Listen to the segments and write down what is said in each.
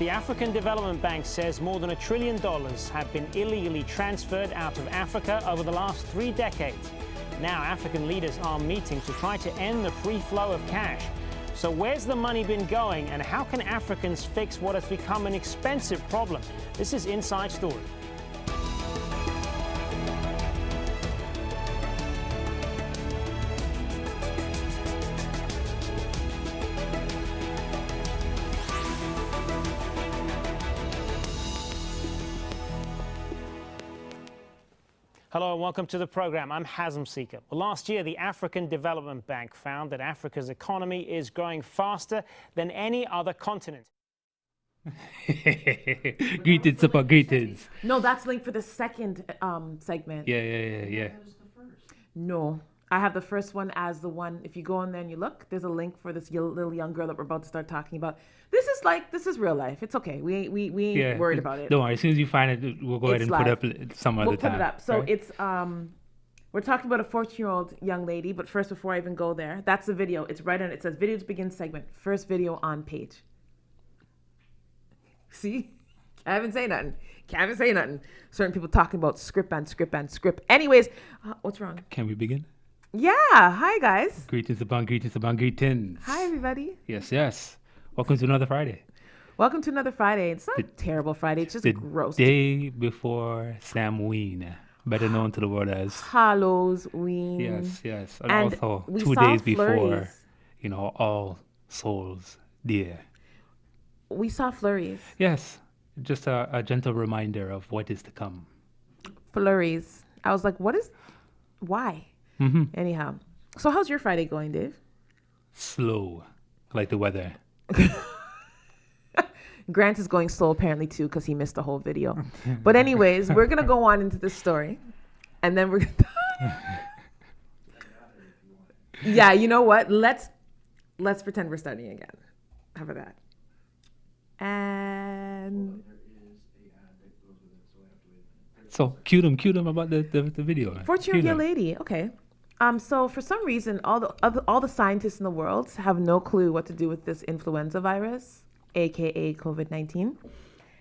The African Development Bank says more than $1 trillion have been illegally transferred out of Africa over the last 3 decades. Now African leaders are meeting to try to end the free flow of cash. So where's the money been going, and how can Africans fix what has become an expensive problem? This is Inside Story. Hello and welcome to the program. I'm Hazem Seeker. Well, last year, the African Development Bank found that Africa's economy is growing faster than any other continent. Greetings upon greetings. No, that's linked for the second segment. Yeah. No, I have the first one as the one. If you go on there and you look, there's a link for this little young girl that we're about to start talking about. This is real life. It's okay. We ain't worried about it. Don't worry. As soon as you find it, we'll go ahead and live. put up some other time. We'll put it up. So right? it's we're talking about a 14-year-old young lady. But first, before I even go there, that's the video. It's right on. It says "Video to begin segment." First video on page. See, can't even say nothing. Certain people talking about script. Anyways, what's wrong? Can we begin? Yeah. Hi guys. Greetings upon greetings. Hi everybody. Yes. Welcome to another Friday. It's not a terrible Friday. It's just gross. The day before Samhain, better known to the world as Halloween. Yes. And also we 2 saw days before, flurries. All Souls Day. We saw flurries. Yes. Just a gentle reminder of what is to come. Flurries. I was like, why? Mm-hmm. Anyhow. So how's your Friday going, Dave? Slow, like the weather. Grant is going slow apparently too because he missed the whole video. But anyways, we're going to go on into this story. And then we're going to... Yeah, you know what? Let's pretend we're starting again. How about that? And... So cue them about the video. 14-year-old lady. Okay. So for some reason, all the scientists in the world have no clue what to do with this influenza virus, aka COVID-19.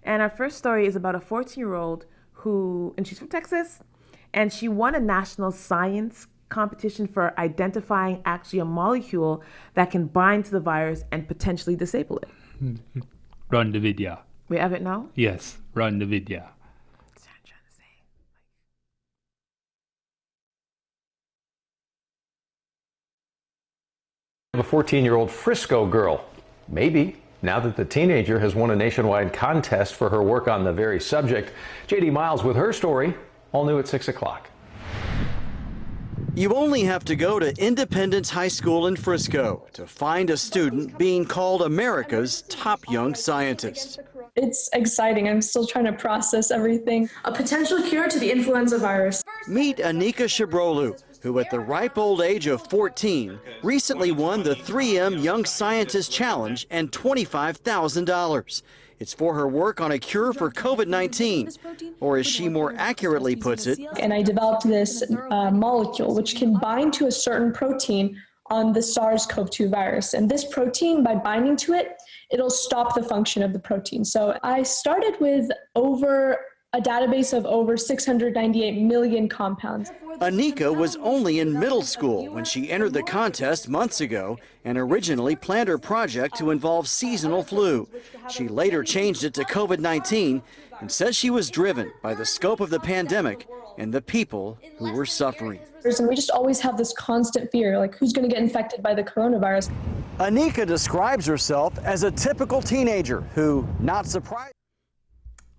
And our first story is about a 14-year-old and she's from Texas, and she won a national science competition for identifying actually a molecule that can bind to the virus and potentially disable it. Run the video. We have it now? Yes, run the video. A 14-year-old Frisco girl. Maybe, now that the teenager has won a nationwide contest for her work on the very subject. J.D. Miles with her story, all new at 6 o'clock. You only have to go to Independence High School in Frisco to find a student being called America's top young scientist. It's exciting. I'm still trying to process everything. A potential cure to the influenza virus. Meet Anika Shabrolu, who at the ripe old age of 14 recently won the 3M Young Scientist Challenge and $25,000. It's for her work on a cure for COVID-19, or as she more accurately puts it. And I developed this molecule which can bind to a certain protein on the SARS-CoV-2 virus. And this protein, by binding to it, it'll stop the function of the protein. So I started with a database of over 698 million compounds. Anika was only in middle school when she entered the contest months ago and originally planned her project to involve seasonal flu. She later changed it to COVID-19 and says she was driven by the scope of the pandemic and the people who were suffering. And we just always have this constant fear, like who's going to get infected by the coronavirus. Anika describes herself as a typical teenager who, not surprised.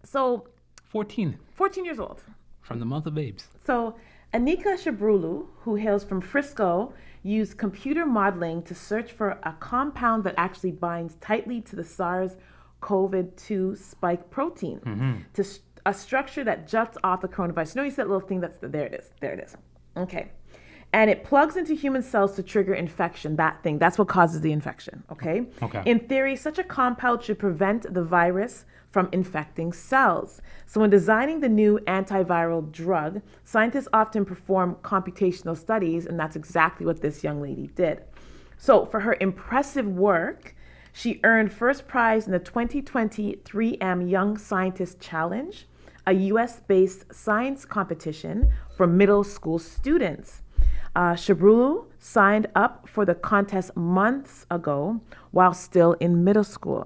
So 14 years old. From the month of babes. So Anika Shabrolu, who hails from Frisco, used computer modeling to search for a compound that actually binds tightly to the SARS-CoV-2 spike protein, to a structure that juts off the coronavirus. You know, you see that little thing there it is. Okay. And it plugs into human cells to trigger infection, that's what causes the infection, okay? In theory, such a compound should prevent the virus from infecting cells. So when designing the new antiviral drug, scientists often perform computational studies, and that's exactly what this young lady did. So for her impressive work, She earned first prize in the 2020 3M Young Scientist Challenge, a US-based science competition for middle school students. Shabrulu signed up for the contest months ago while still in middle school.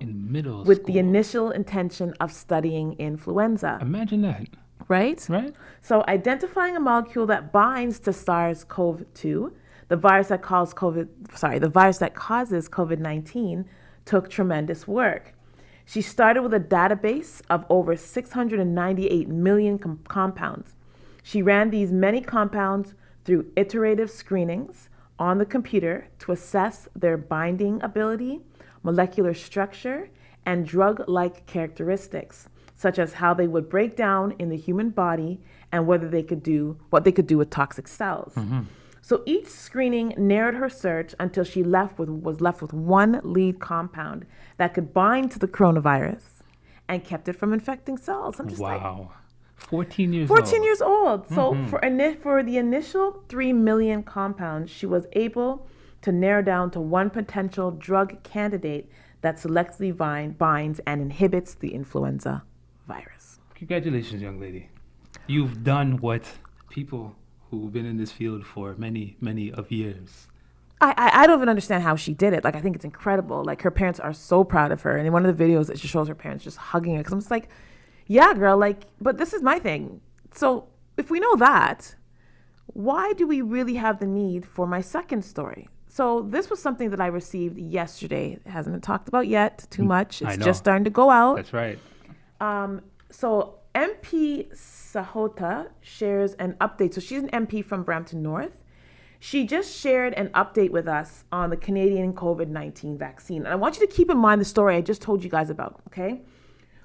With the initial intention of studying influenza. Imagine that. Right? Right? So identifying a molecule that binds to SARS-CoV-2, the virus that causes COVID-19, took tremendous work. She started with a database of over 698 million compounds. She ran these many compounds through iterative screenings on the computer to assess their binding ability, molecular structure, and drug-like characteristics, such as how they would break down in the human body and what they could do with toxic cells. Mm-hmm. So each screening narrowed her search until she was left with one lead compound that could bind to the coronavirus and kept it from infecting cells. I'm just wow. 14 years old. So for the initial 3 million compounds, she was able to narrow down to one potential drug candidate that selectively binds and inhibits the influenza virus. Congratulations, young lady. You've done what people who've been in this field for many, many of years. I don't even understand how she did it. Like, I think it's incredible. Like, her parents are so proud of her. And in one of the videos, it just shows her parents just hugging her. Because I'm just like, yeah, girl, like, but this is my thing. So if we know that, why do we really have the need for my second story? So this was something that I received yesterday. It hasn't been talked about yet too much. It's just starting to go out. That's right. So MP Sahota shares an update. So she's an MP from Brampton North. She just shared an update with us on the Canadian COVID-19 vaccine. And I want you to keep in mind the story I just told you guys about, okay?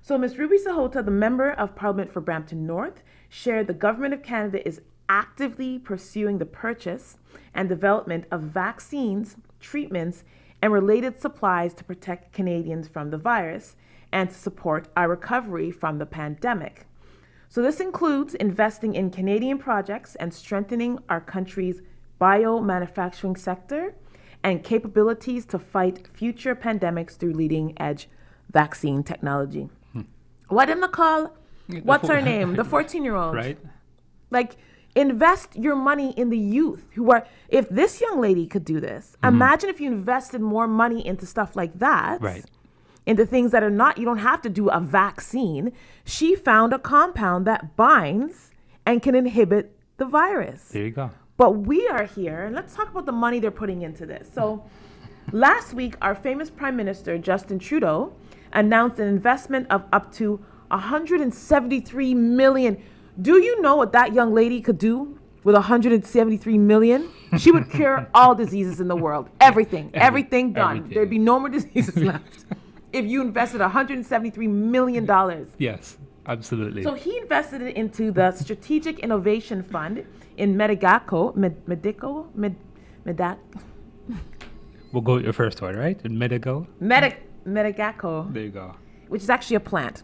So Ms. Ruby Sahota, the Member of Parliament for Brampton North, shared the Government of Canada is actively pursuing the purchase and development of vaccines, treatments, and related supplies to protect Canadians from the virus and to support our recovery from the pandemic. So this includes investing in Canadian projects and strengthening our country's biomanufacturing sector and capabilities to fight future pandemics through leading-edge vaccine technology. What am I call? What's her name? The 14-year-old. Right. Like, invest your money in the youth who are, if this young lady could do this, imagine if you invested more money into stuff like that. Right. Into things that are not, you don't have to do a vaccine. She found a compound that binds and can inhibit the virus. There you go. But we are here, and let's talk about the money they're putting into this. So last week, our famous Prime Minister, Justin Trudeau, announced an investment of up to $173 million. Do you know what that young lady could do with $173 million? She would cure all diseases in the world. Everything done. Everything. There'd be no more diseases left if you invested $173 million. Yes, absolutely. So he invested it into the Strategic Innovation Fund in Medico. We'll go with your first one, right? In Medico? Medicaco. There you go. Which is actually a plant,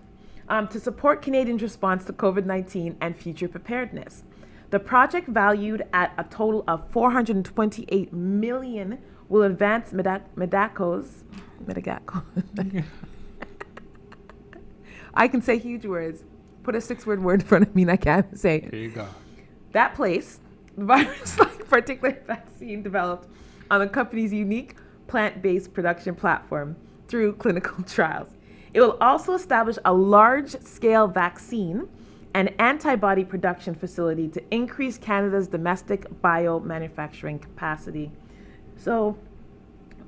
to support Canadians' response to COVID-19 and future preparedness. The project, valued at a total of $428 million, will advance Medicaco. I can say huge words. Put a 6-word word in front of me and I can't say it. There you go. That place, the virus-like particulate vaccine developed on the company's unique plant-based production platform through clinical trials. It will also establish a large-scale vaccine and antibody production facility to increase Canada's domestic biomanufacturing capacity. So,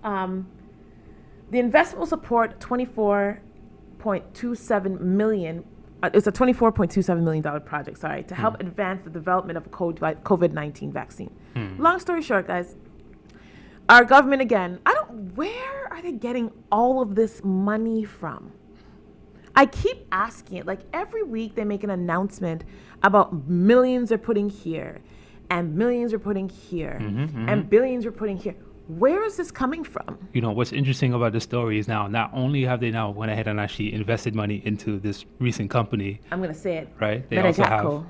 the investment will support $24.27 million. It's a $24.27 million project, to help advance the development of a COVID-19 vaccine. Long story short, guys, our government, again, where are they getting all of this money from? I keep asking it. Like, every week they make an announcement about millions are putting here and millions are putting here and billions are putting here. Where is this coming from? You know, what's interesting about the story is now, not only have they now went ahead and actually invested money into this recent company. I'm going to say it. Right? They also have,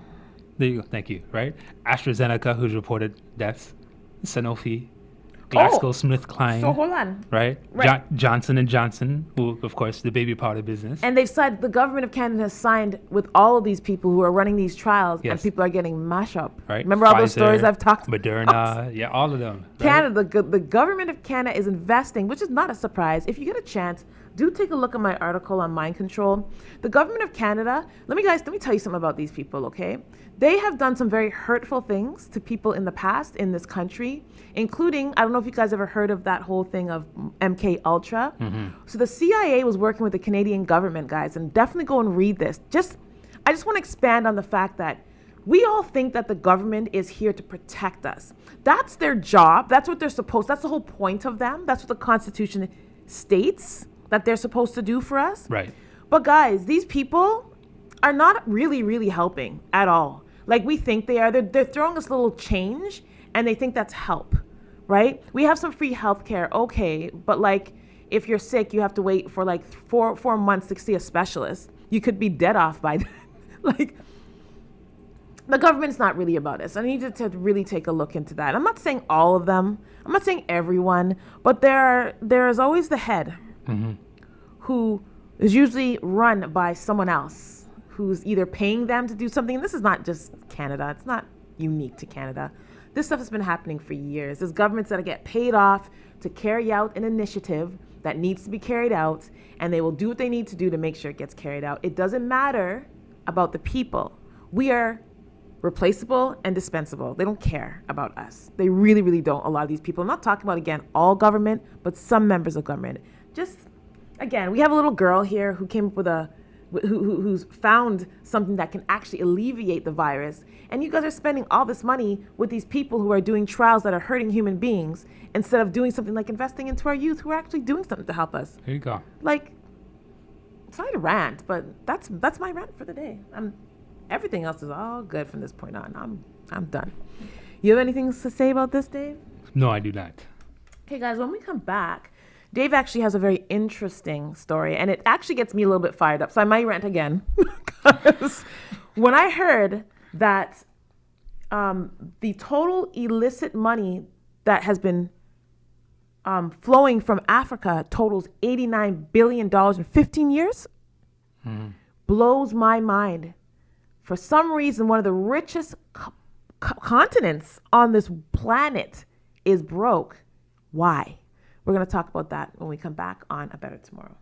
there you go, thank you, right? AstraZeneca, who's reported deaths, Sanofi, GlaxoSmithKline. So hold on. Right? Johnson & Johnson, who, of course, the baby powder business. And they've said the government of Canada has signed with all of these people who are running these trials, and people are getting mashed up. Right? Remember all those stories I've talked about? Moderna, yeah, all of them. Right? Canada, the government of Canada is investing, which is not a surprise. If you get a chance, do take a look at my article on mind control. The government of Canada, let me tell you something about these people, okay? They have done some very hurtful things to people in the past in this country, including, I don't know if you guys ever heard of that whole thing of MK Ultra. So the CIA was working with the Canadian government, guys, and definitely go and read this. I just want to expand on the fact that we all think that the government is here to protect us. That's their job. That's what they're supposed, that's the whole point of them. That's what the Constitution states that they're supposed to do for us. Right. But guys, these people are not really helping at all. Like we think they are. They're throwing us a little change and they think that's help, right? We have some free healthcare, okay, but like if you're sick, you have to wait for like four months to see a specialist. You could be dead off by then. Like, the government's not really about us. I need you to really take a look into that. I'm not saying all of them. I'm not saying everyone, but there is always the head who is usually run by someone else who's either paying them to do something. And this is not just Canada. It's not unique to Canada. This stuff has been happening for years. There's governments that get paid off to carry out an initiative that needs to be carried out, and they will do what they need to do to make sure it gets carried out. It doesn't matter about the people. We are replaceable and dispensable. They don't care about us. They really don't, a lot of these people. I'm not talking about, again, all government, but some members of government. Just, again, we have a little girl here who came up with who's found something that can actually alleviate the virus. And you guys are spending all this money with these people who are doing trials that are hurting human beings instead of doing something like investing into our youth who are actually doing something to help us. Here you go. Like, sorry to rant, but that's my rant for the day. Everything else is all good from this point on. I'm done. You have anything to say about this, Dave? No, I do not. Okay, guys, when we come back, Dave actually has a very interesting story, and it actually gets me a little bit fired up. So I might rant again. Because when I heard that the total illicit money that has been flowing from Africa totals $89 billion in 15 years, blows my mind. For some reason, one of the richest continents on this planet is broke. Why? We're going to talk about that when we come back on A Better Tomorrow.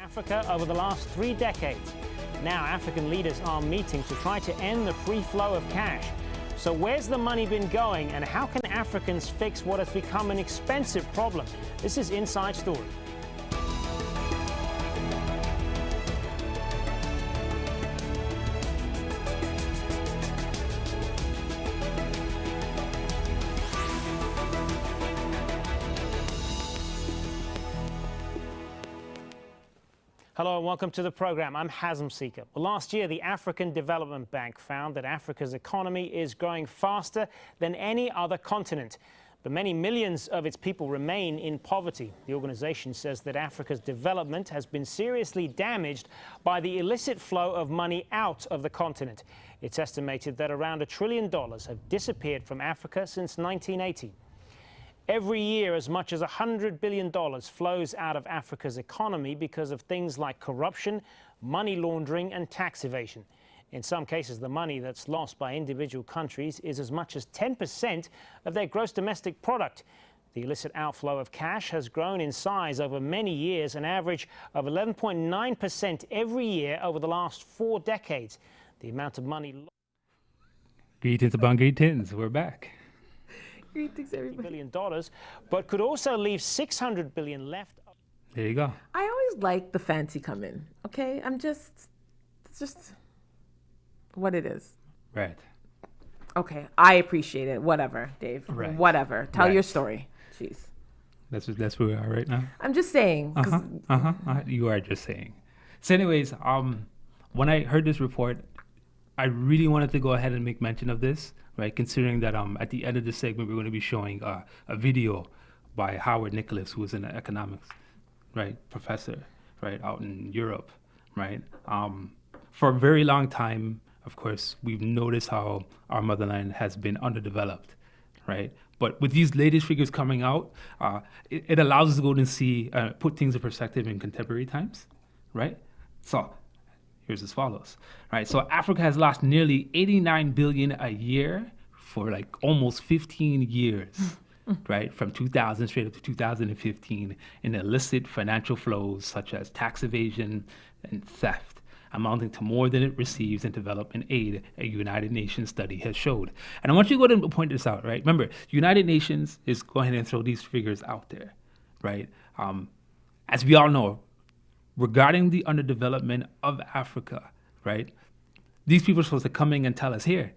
Africa over the last 3 decades. Now African leaders are meeting to try to end the free flow of cash. So where's the money been going, and how can Africans fix what has become an expensive problem? This is Inside Story. Hello and welcome to the program. I'm Hazem Seeker. Well, last year, the African Development Bank found that Africa's economy is growing faster than any other continent. But many millions of its people remain in poverty. The organization says that Africa's development has been seriously damaged by the illicit flow of money out of the continent. It's estimated that around $1 trillion have disappeared from Africa since 1980. Every year, as much as $100 billion flows out of Africa's economy because of things like corruption, money laundering, and tax evasion. In some cases, the money that's lost by individual countries is as much as 10% of their gross domestic product. The illicit outflow of cash has grown in size over many years, an average of 11.9% every year over the last 4 decades. The amount of money lost. Greetings upon greetings. We're back. Greetings, everybody. $1 billion, but could also leave $600 billion left. There you go. I always like the fancy come in, okay? It's just what it is. Right. Okay, I appreciate it. Whatever, Dave. Right. Whatever. Tell Right. your story. Jeez. That's where we are right now. I'm just saying. 'Cause You are just saying. So anyways, when I heard this report, I really wanted to go ahead and make mention of this, right? Considering that at the end of the segment, we're going to be showing a video by Howard Nicholas, who is an economics, right, professor, right, out in Europe, right? For a very long time, of course, we've noticed how our motherland has been underdeveloped, right? But with these latest figures coming out, it allows us to go and see, put things in perspective in contemporary times, right? So here's as follows, right? So Africa has lost nearly 89 billion a year for like almost 15 years, right? From 2000 straight up to 2015 in illicit financial flows such as tax evasion and theft, amounting to more than it receives in development aid, a United Nations study has showed. And I want you to go ahead and point this out, right? Remember, United Nations is going ahead and throw these figures out there, right? As we all know, regarding the underdevelopment of Africa, right? These people are supposed to come in and tell us, here,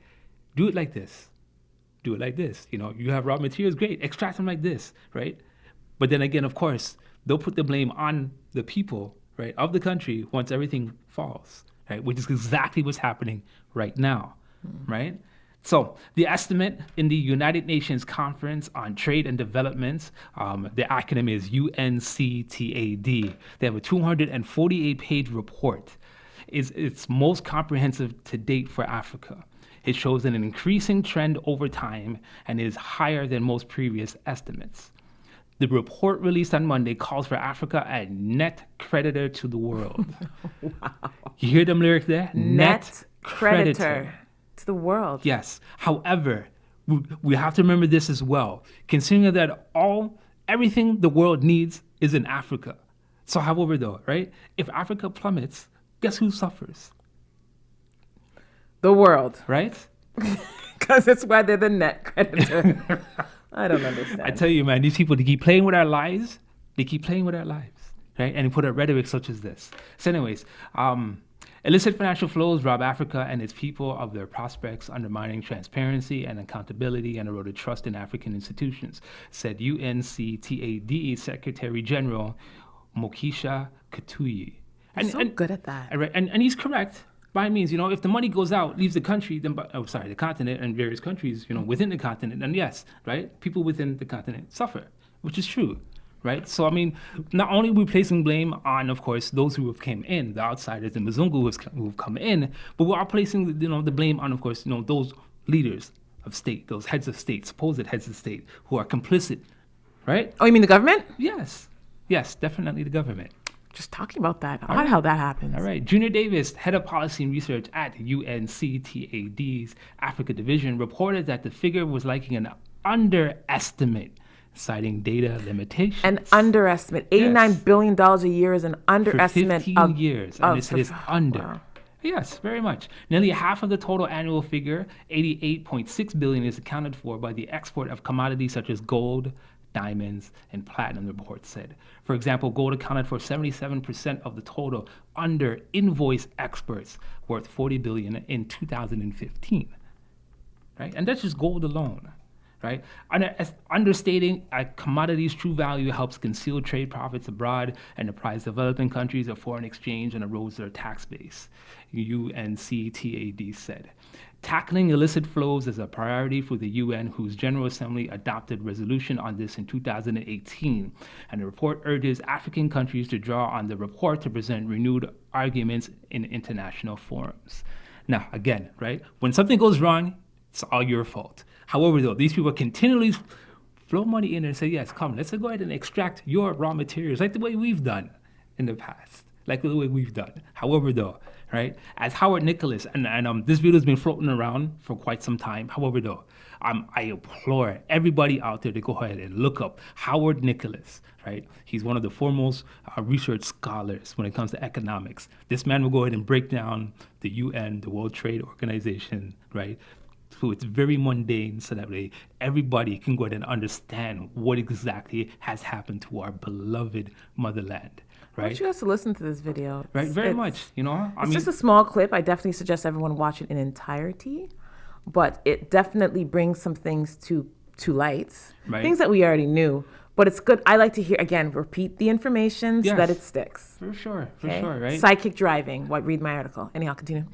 do it like this. Do it like this. You know, you have raw materials, great. Extract them like this, right? But then again, of course, they'll put the blame on the people, right, of the country once everything falls, right? Which is exactly what's happening right now, right? So the estimate in the United Nations Conference on Trade and Development, the acronym is UNCTAD. They have a 248-page report. It's its most comprehensive to date for Africa. It shows an increasing trend over time and is higher than most previous estimates. The report released on Monday calls for Africa a net creditor to the world. Wow. You hear them lyrics there? Net creditor to the world. Yes. However, we have to remember this as well, considering that everything the world needs is in Africa. So however though, right? If Africa plummets, guess who suffers? The world. Right? Because it's why they're the net creditor. I don't understand. I tell you, man, these people, they keep playing with our lives. They keep playing with our lives, right? And they put a rhetoric such as this. So anyways, illicit financial flows rob Africa and its people of their prospects, undermining transparency and accountability and eroded trust in African institutions, said UNCTAD Secretary General Mokisha Katuyi. You're so good at that. And he's correct. By means, you know, if the money goes out, leaves the country, then, the continent and various countries, you know, within the continent, then yes, right? People within the continent suffer, which is true, right? So, I mean, not only are we placing blame on, of course, those who have come in, the outsiders, the Mzungu who have come in, but we are placing, you know, the blame on, of course, you know, those leaders of state, those heads of state, supposed heads of state, who are complicit, right? Oh, you mean the government? Yes. Yes, definitely the government. Just talking about that. Odd how that happens. All right. Junior Davis, head of policy and research at UNCTAD's Africa Division, reported that the figure was likely an underestimate citing data limitations. An underestimate. $89 billion a year is an underestimate. For 15 years, and it is under. Wow. Yes, very much. Nearly half of the total annual figure, $88.6 billion, is accounted for by the export of commodities such as gold, diamonds, and platinum, the report said. For example, gold accounted for 77% of the total under invoice exports, worth $40 billion in 2015. Right? And that's just gold alone. Right? Understating a commodity's true value helps conceal trade profits abroad and deprives developing countries of foreign exchange and erodes their tax base, UNCTAD said. Tackling illicit flows is a priority for the UN, whose General Assembly adopted resolution on this in 2018. And the report urges African countries to draw on the report to present renewed arguments in international forums. Now, again, right? When something goes wrong, it's all your fault. However, though, these people continually flow money in and say, yes, come, let's go ahead and extract your raw materials like the way we've done in the past, like the way we've done. However, though, right, as Howard Nicholas, and this video has been floating around for quite some time. However, though, I implore everybody out there to go ahead and look up Howard Nicholas, right? He's one of the foremost research scholars when it comes to economics. This man will go ahead and break down the UN, the World Trade Organization, right? So it's very mundane, so that way everybody can go ahead and understand what exactly has happened to our beloved motherland, right? I want you guys to listen to this video. Right, very much, you know? It's just a small clip. I definitely suggest everyone watch it in entirety, but it definitely brings some things to light, right. Things that we already knew. But it's good. I like to hear, again, repeat the information so that it sticks. For sure, right? Psychic driving. Read my article. Anyhow, continue.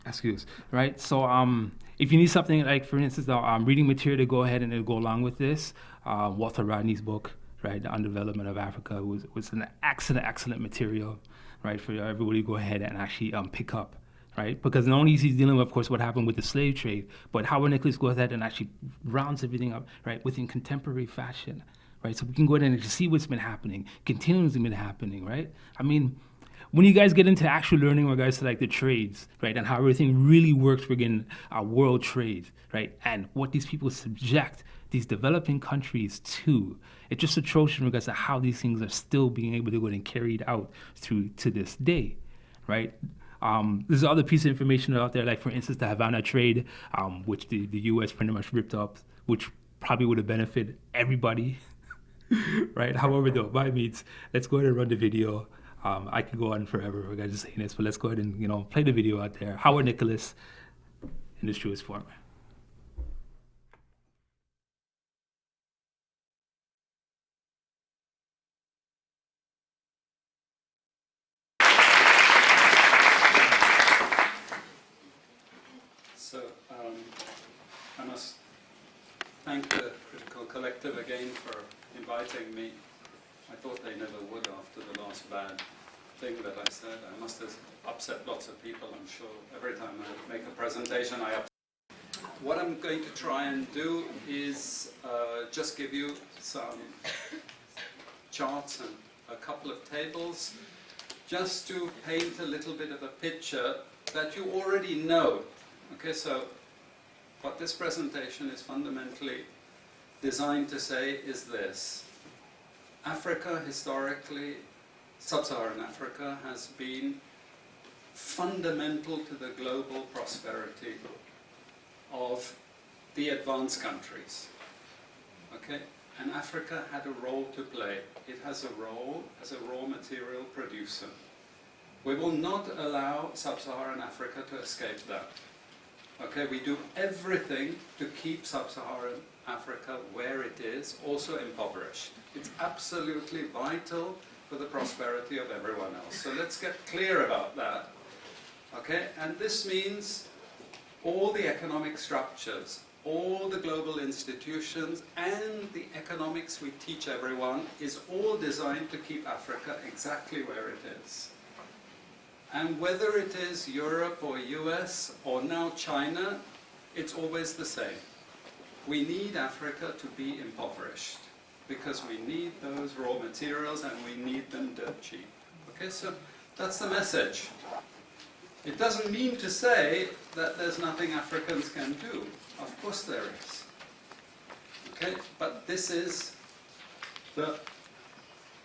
Excuse, right? So, if you need something like, for instance, reading material to go ahead and go along with this, Walter Rodney's book, right, On Development of Africa, was an excellent material, right, for everybody to go ahead and actually pick up, right? Because not only is he dealing with, of course, what happened with the slave trade, but Howard Nicholas goes ahead and actually rounds everything up, right, within contemporary fashion, right? So we can go ahead and see what's been happening, continuously been happening, right? I mean, when you guys get into actual learning in regards to like the trades, right, and how everything really works within our world trade, right, and what these people subject these developing countries to, it's just atrocious in regards to how these things are still being able to go and carried out through to this day, right? There's other pieces of information out there, like for instance, the Havana trade, which the U.S. pretty much ripped up, which probably would have benefited everybody, right? However, though, by means, let's go ahead and run the video. I could go on forever for guys just saying this, but let's go ahead and play the video out there. Howard Nicholas in his truest form. So I must thank the Critical Collective again for inviting me. I thought they never would after the last bad thing that I said. I must have upset lots of people, I'm sure. Every time I make a presentation, I upset. What I'm going to try and do is just give you some charts and a couple of tables, just to paint a little bit of a picture that you already know. Okay, so what this presentation is fundamentally designed to say is this. Africa, historically, sub-Saharan Africa, has been fundamental to the global prosperity of the advanced countries. Okay? And Africa had a role to play. It has a role as a raw material producer. We will not allow sub-Saharan Africa to escape that. Okay, we do everything to keep sub-Saharan Africa where it is, also impoverished. It's absolutely vital for the prosperity of everyone else. So let's get clear about that. Okay, and this means all the economic structures, all the global institutions, and the economics we teach everyone is all designed to keep Africa exactly where it is. And whether it is Europe or US or now China, it's always the same. We need Africa to be impoverished because we need those raw materials and we need them dirt cheap. Okay, so that's the message. It doesn't mean to say that there's nothing Africans can do. Of course there is. Okay, but this is the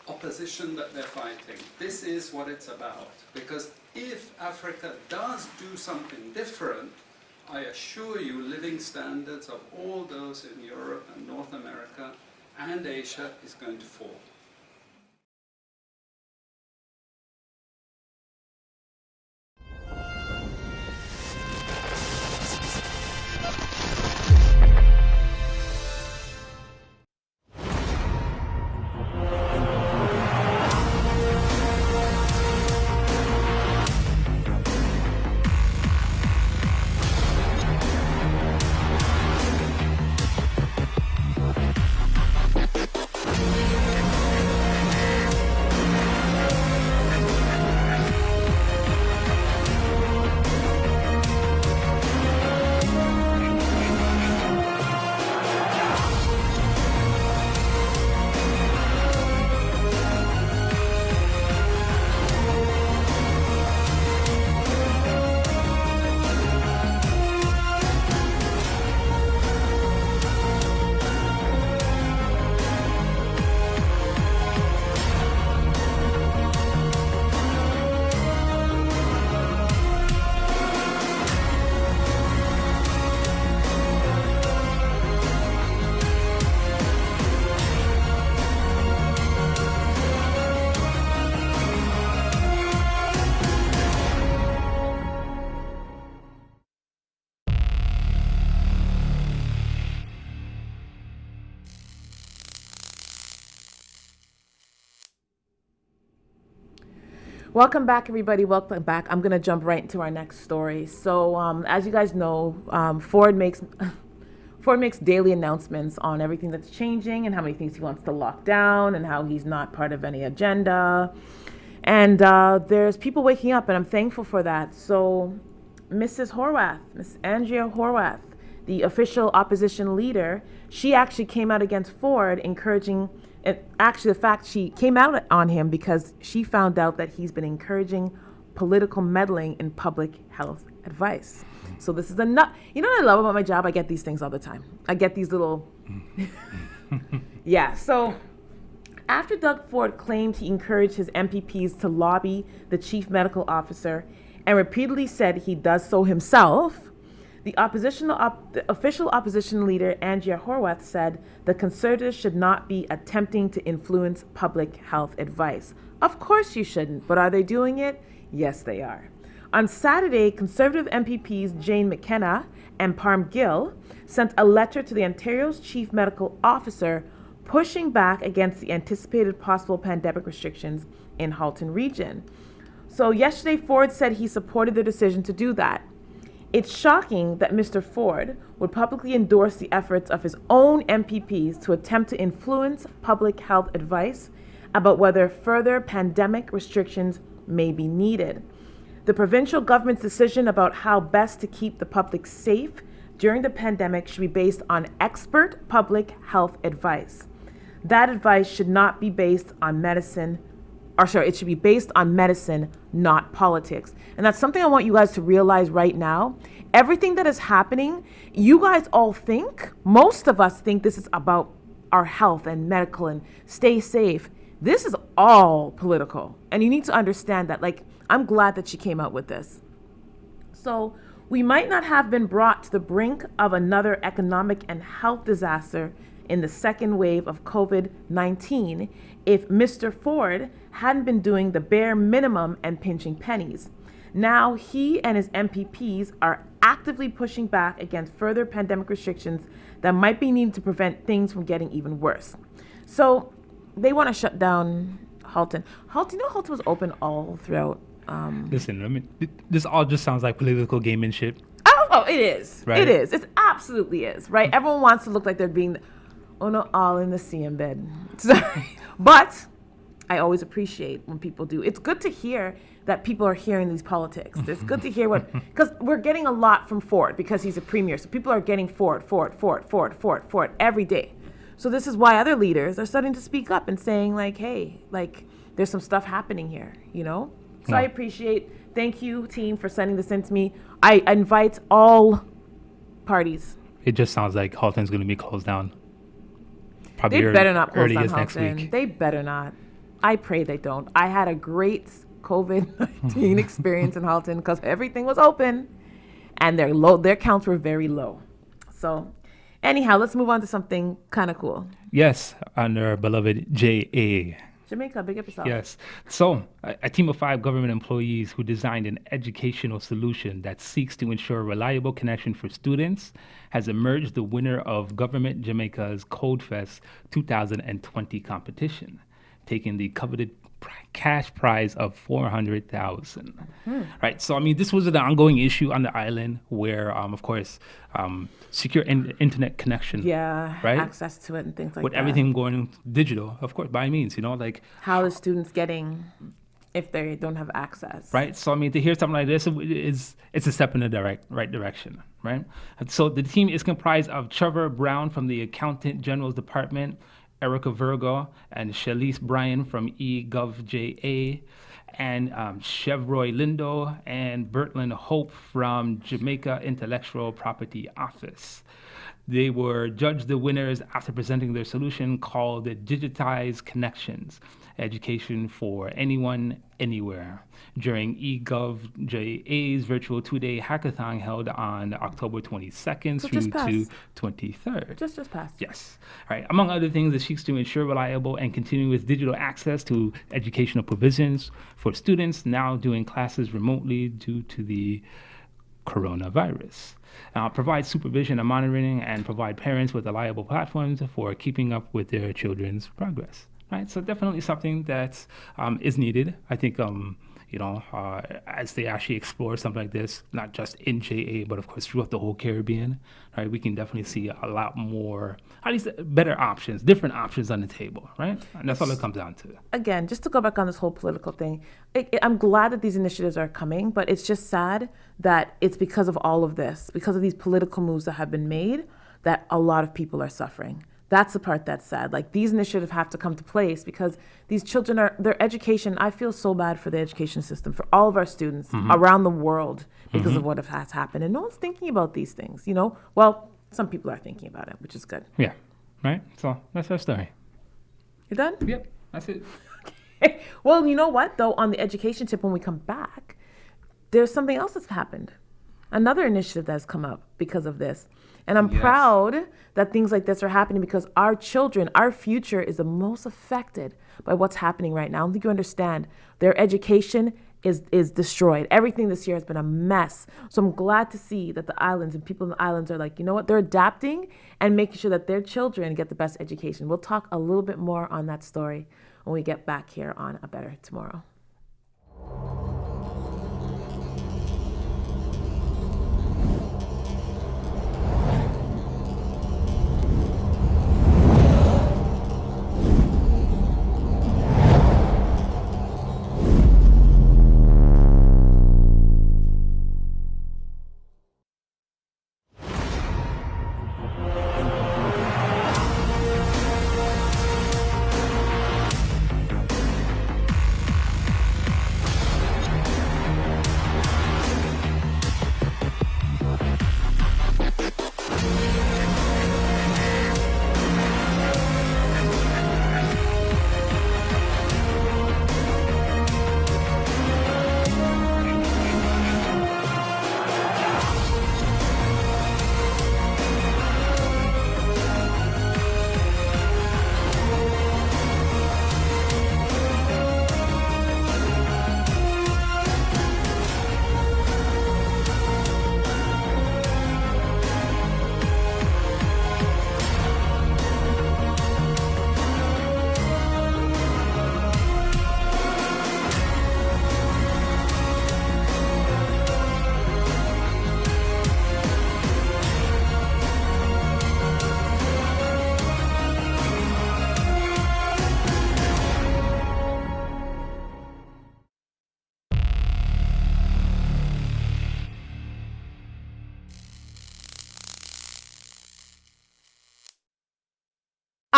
opposition that they're fighting. This is what it's about. Because if Africa does do something different, I assure you living standards of all those in Europe and North America and Asia is going to fall. Welcome back, everybody. Welcome back. I'm going to jump right into our next story. So, as you guys know, Ford makes daily announcements on everything that's changing and how many things he wants to lock down and how he's not part of any agenda. And there's people waking up, and I'm thankful for that. So, Miss Andrea Horwath, the official opposition leader, she actually came out against Ford, encouraging. Actually, the fact she came out on him because she found out that he's been encouraging political meddling in public health advice. So this is what I love about my job? I get these things all the time. I get these little, yeah. So after Doug Ford claimed he encouraged his MPPs to lobby the chief medical officer and repeatedly said he does so himself, the official opposition leader, Andrea Horwath, said the Conservatives should not be attempting to influence public health advice. Of course you shouldn't, but are they doing it? Yes, they are. On Saturday, Conservative MPPs Jane McKenna and Parm Gill sent a letter to the Ontario's chief medical officer pushing back against the anticipated possible pandemic restrictions in Halton Region. So yesterday, Ford said he supported the decision to do that. It's shocking that Mr. Ford would publicly endorse the efforts of his own MPPs to attempt to influence public health advice about whether further pandemic restrictions may be needed. The provincial government's decision about how best to keep the public safe during the pandemic should be based on expert public health advice. That advice should not be based on medicine, it should be based on medicine, not politics. And that's something I want you guys to realize right now. Everything that is happening, you guys all think, most of us think this is about our health and medical and stay safe. This is all political. And you need to understand that. I'm glad that she came out with this. So we might not have been brought to the brink of another economic and health disaster in the second wave of COVID-19 if Mr. Ford hadn't been doing the bare minimum and pinching pennies. Now he and his MPPs are actively pushing back against further pandemic restrictions that might be needed to prevent things from getting even worse. So they want to shut down Halton. Halton was open all throughout. Listen, this all just sounds like political gamemanship. Oh, it is. Right? It is. It absolutely is, right? Everyone wants to look like they're being, all in the CM bed. But I always appreciate when people do. It's good to hear that people are hearing these politics. It's good to hear because we're getting a lot from Ford because he's a premier. So people are getting Ford every day. So this is why other leaders are starting to speak up and saying hey, there's some stuff happening here, So I appreciate, thank you team for sending this in to me. I invite all parties. It just sounds like Halton's going to be closed down. probably They better not close early down as next Halton. week. They better not. I pray they don't. I had a great COVID-19 experience in Halton because everything was open and their counts were very low. So anyhow, let's move on to something kind of cool. Yes, on our beloved JA. Jamaica, big up yourself. Yes. So, a team of 5 government employees who designed an educational solution that seeks to ensure reliable connection for students has emerged the winner of Government Jamaica's CodeFest 2020 competition, taking the coveted cash prize of $400,000. Right. So, I mean, this was an ongoing issue on the island where, of course, secure internet connection. Yeah. Right. Access to it and things like with that. everything going digital, of course, by means, like how the students getting if they don't have access. Right. So, I mean, to hear something like this it's a step in the right direction. Right. And so the team is comprised of Trevor Brown from the Accountant General's Department, Erica Virgo and Shalise Bryan from eGovJA, and Chevroy Lindo and Bertlin Hope from Jamaica Intellectual Property Office. They were judged the winners after presenting their solution called the Digitized Connections, Education for Anyone, Anywhere, during eGovJA's virtual 2-day hackathon held on October 22nd through to 23rd. Just passed. Yes. All right. Among other things, it seeks to ensure reliable and continuous digital access to educational provisions for students now doing classes remotely due to the coronavirus. Provide supervision and monitoring, and provide parents with reliable platforms for keeping up with their children's progress. Right, so definitely something that is needed. I think, as they actually explore something like this, not just in JA, but of course throughout the whole Caribbean, right, we can definitely see a lot more, at least better options, different options on the table, right? And that's all it comes down to. Again, just to go back on this whole political thing, I'm glad that these initiatives are coming, but it's just sad that it's because of all of this, because of these political moves that have been made, that a lot of people are suffering. That's the part that's sad. Like, these initiatives have to come to place because these children their education, I feel so bad for the education system, for all of our students around the world because of what has happened. And no one's thinking about these things, Well, some people are thinking about it, which is good. Yeah, right? So that's our story. You done? Yep, that's it. Okay. Well, you know what, though? On the education tip, when we come back, there's something else that's happened. Another initiative that's come up because of this. And I'm proud that things like this are happening because our children, our future is the most affected by what's happening right now. I don't think you understand. Their education is destroyed. Everything this year has been a mess. So I'm glad to see that the islands and people in the islands are like, you know what? They're adapting and making sure that their children get the best education. We'll talk a little bit more on that story when we get back here on A Better Tomorrow.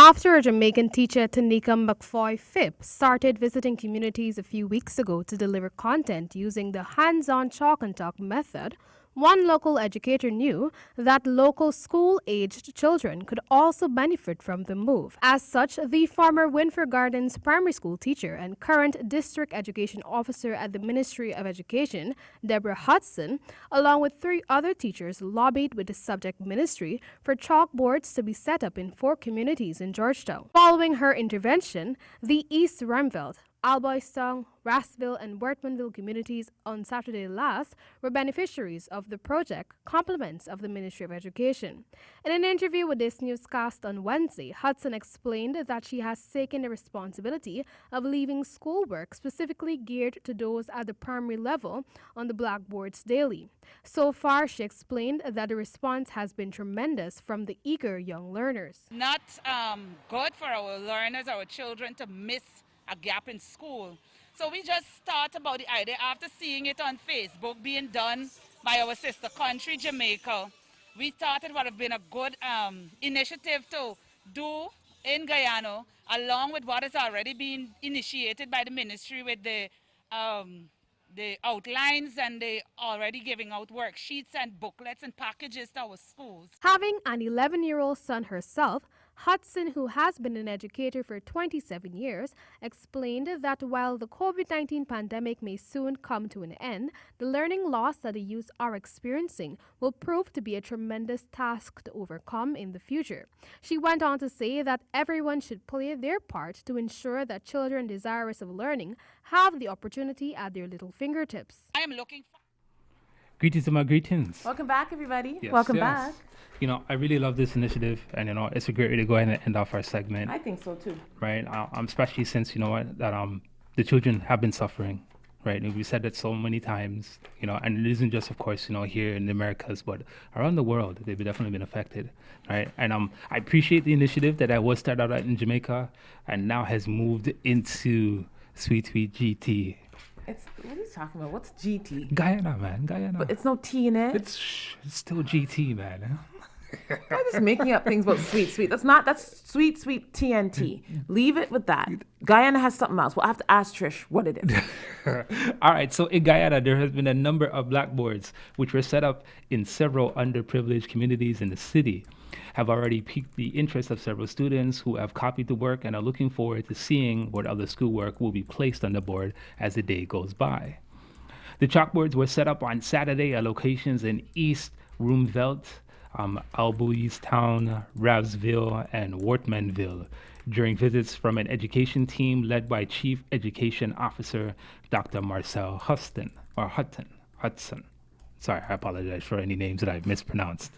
After a Jamaican teacher, Taneka McKoy Phipp, started visiting communities a few weeks ago to deliver content using the hands-on chalk and talk method, One local educator knew that local school-aged children could also benefit from the move. As such, the former Winford Gardens primary school teacher and current district education officer at the Ministry of Education, Deborah Hudson, along with 3 other teachers, lobbied with the subject ministry for chalkboards to be set up in 4 communities in Georgetown. Following her intervention, the East Ruimveldt, Alboystown, Rathville, and Wortmanville communities on Saturday last were beneficiaries of the project, compliments of the Ministry of Education. In an interview with this newscast on Wednesday, Hudson explained that she has taken the responsibility of leaving schoolwork specifically geared to those at the primary level on the blackboards daily. So far, she explained that the response has been tremendous from the eager young learners. Not good for our learners, our children, to miss a gap in school. So we just thought about the idea after seeing it on Facebook being done by our sister country, Jamaica. We thought it would have been a good initiative to do in Guyana, along with what has already been initiated by the ministry with the outlines, and they already giving out worksheets and booklets and packages to our schools. Having an 11-year-old son herself, Hudson, who has been an educator for 27 years, explained that while the COVID-19 pandemic may soon come to an end, the learning loss that the youth are experiencing will prove to be a tremendous task to overcome in the future. She went on to say that everyone should play their part to ensure that children desirous of learning have the opportunity at their little fingertips. I am looking for... Greetings to my greetings. Welcome back, everybody. Yes, Welcome yes. back. You know, I really love this initiative, and it's a great way to go ahead and end off our segment. I think so too. Right, especially since that the children have been suffering, right? And we said that so many times, and it isn't just, of course, here in the Americas, but around the world, they've definitely been affected, right? And I appreciate the initiative that was started out in Jamaica and now has moved into sweet GT. What are you talking about? What's GT? Guyana, man, Guyana. But it's no T in it. It's still GT, man. I'm just making up things about sweet. That's sweet TNT. Leave it with that. Guyana has something else. We'll have to ask Trish what it is. All right, so in Guyana, there has been a number of blackboards which were set up in several underprivileged communities in the city, have already piqued the interest of several students who have copied the work and are looking forward to seeing what other schoolwork will be placed on the board as the day goes by. The chalkboards were set up on Saturday at locations in East Ruimveldt, Alboystown, Rathville, and Wortmanville during visits from an education team led by Chief Education Officer Dr. Marcel Hudson. Sorry, I apologize for any names that I've mispronounced.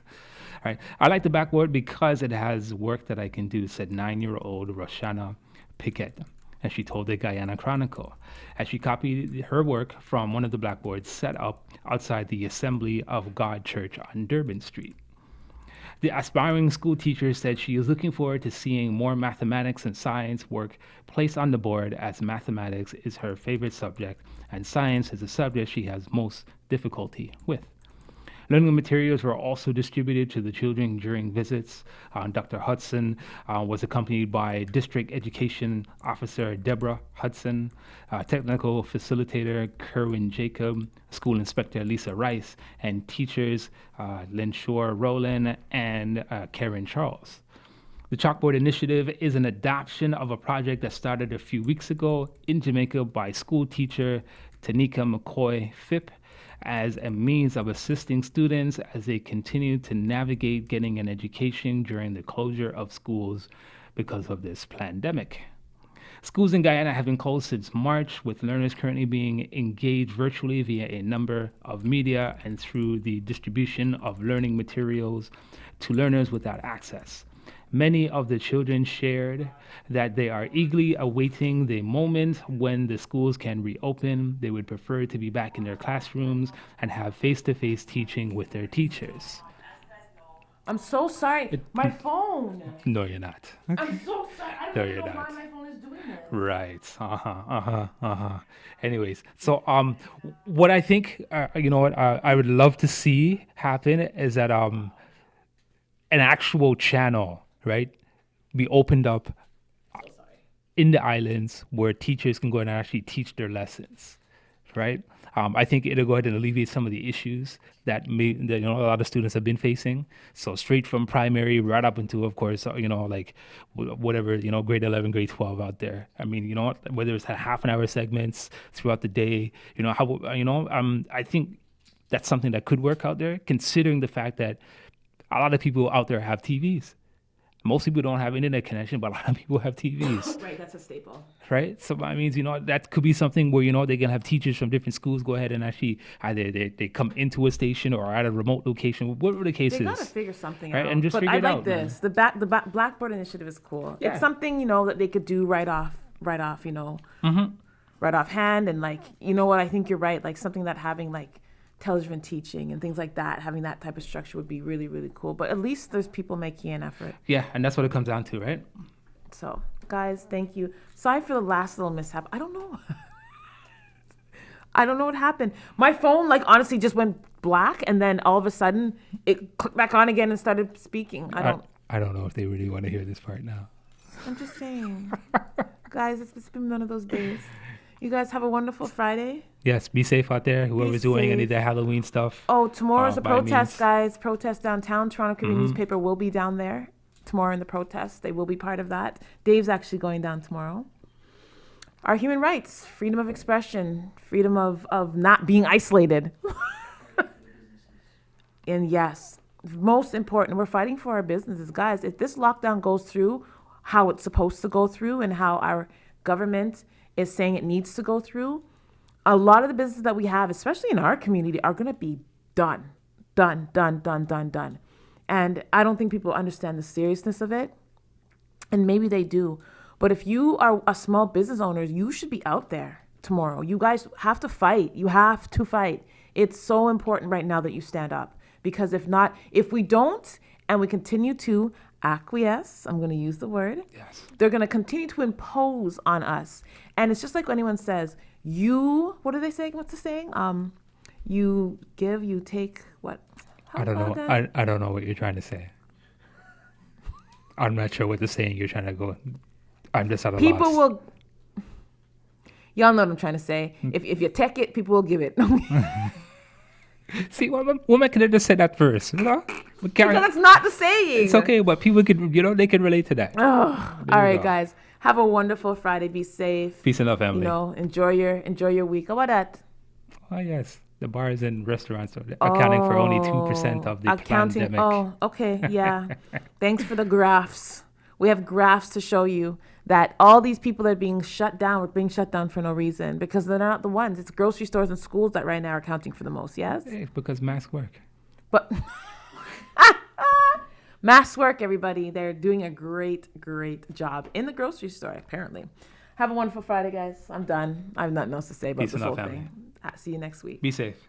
All right. I like the blackboard because it has work that I can do, said 9-year-old Roshana Pickett, as she told the Guyana Chronicle, as she copied her work from one of the blackboards set up outside the Assembly of God Church on Durban Street. The aspiring school teacher said she is looking forward to seeing more mathematics and science work placed on the board, as mathematics is her favorite subject and science is the subject she has most difficulty with. Learning materials were also distributed to the children during visits. Dr. Hudson was accompanied by District Education Officer Deborah Hudson, Technical Facilitator Kerwin Jacob, School Inspector Lisa Rice, and teachers Lenshore Rowland and Karen Charles. The Chalkboard Initiative is an adoption of a project that started a few weeks ago in Jamaica by school teacher Taneka McKoy Phipp, as a means of assisting students as they continue to navigate getting an education during the closure of schools because of this pandemic. Schools in Guyana have been closed since March, with learners currently being engaged virtually via a number of media and through the distribution of learning materials to learners without access. Many of the children shared that they are eagerly awaiting the moment when the schools can reopen. They would prefer to be back in their classrooms and have face-to-face teaching with their teachers. I'm so sorry. My phone. No, you're not. I'm so sorry. I No, don't you're know not. why my phone is doing this. Right. Anyways, so what I think, I would love to see happen is that an actual channel, right, be opened up in the islands where teachers can go and actually teach their lessons right? I think it'll go ahead and alleviate some of the issues that a lot of students have been facing. So straight from primary right up into, of course, like whatever, grade 11, grade 12 out there. I mean, whether it's half an hour segments throughout the day, I think that's something that could work out there, considering the fact that a lot of people out there have TVs. Most people don't have internet connection, but a lot of people have TVs. Right, that's a staple. Right? So that means, that could be something where, they can have teachers from different schools go ahead and actually either they come into a station or at a remote location, whatever the case is. They got to figure something right? out. And just but figure I it like out. this. Man. The Blackboard initiative is cool. Yeah. It's something, that they could do right off, right off hand. And like, what, I think you're right. Like something that having like television teaching and things like that, having that type of structure would be really, really cool. But at least there's people making an effort. Yeah, and that's what it comes down to, right? So, guys, thank you. Sorry for the last little mishap. I don't know. I don't know what happened. My phone, like, honestly just went black, and then all of a sudden, it clicked back on again and started speaking. I don't know if they really want to hear this part now. I'm just saying. Guys, it's been one of those days. You guys have a wonderful Friday. Yes, be safe out there. Whoever's doing any of the Halloween stuff. Oh, tomorrow's a protest, guys. Protest downtown. Toronto Community Newspaper will be down there tomorrow in the protest. They will be part of that. Dave's actually going down tomorrow. Our human rights, freedom of expression, freedom of not being isolated. And yes, most important, we're fighting for our businesses. Guys, if this lockdown goes through how it's supposed to go through and how our government is saying it needs to go through, a lot of the businesses that we have, especially in our community, are going to be done. And I don't think people understand the seriousness of it. And maybe they do. But if you are a small business owner, you should be out there tomorrow. You guys have to fight. You have to fight. It's so important right now that you stand up. Because if not, if we don't, and we continue to acquiesce, I'm going to use the word, yes, they're going to continue to impose on us. And it's just like when anyone says, what do they say? What's the saying? You give, you take, what? I don't know. I don't know what you're trying to say. I'm not sure what the saying you're trying to go. I'm just at a loss. People will, y'all know what I'm trying to say. If you take it, people will give it. See, woman could have just said that first, Because that's not the saying. It's okay, but people could, they could relate to that. Oh, all right, guys. Have a wonderful Friday. Be safe. Peace and love, family. Enjoy your week. How about that? Oh, yes. The bars and restaurants are accounting for only 2% of the pandemic. Oh, okay. Yeah. Thanks for the graphs. We have graphs to show you that all these people that are being shut down were being shut down for no reason because they're not the ones. It's grocery stores and schools that right now are accounting for the most, yes? It's because masks work. But masks work, everybody. They're doing a great, great job in the grocery store, apparently. Have a wonderful Friday, guys. I'm done. I have nothing else to say about this whole thing. See you next week. Be safe.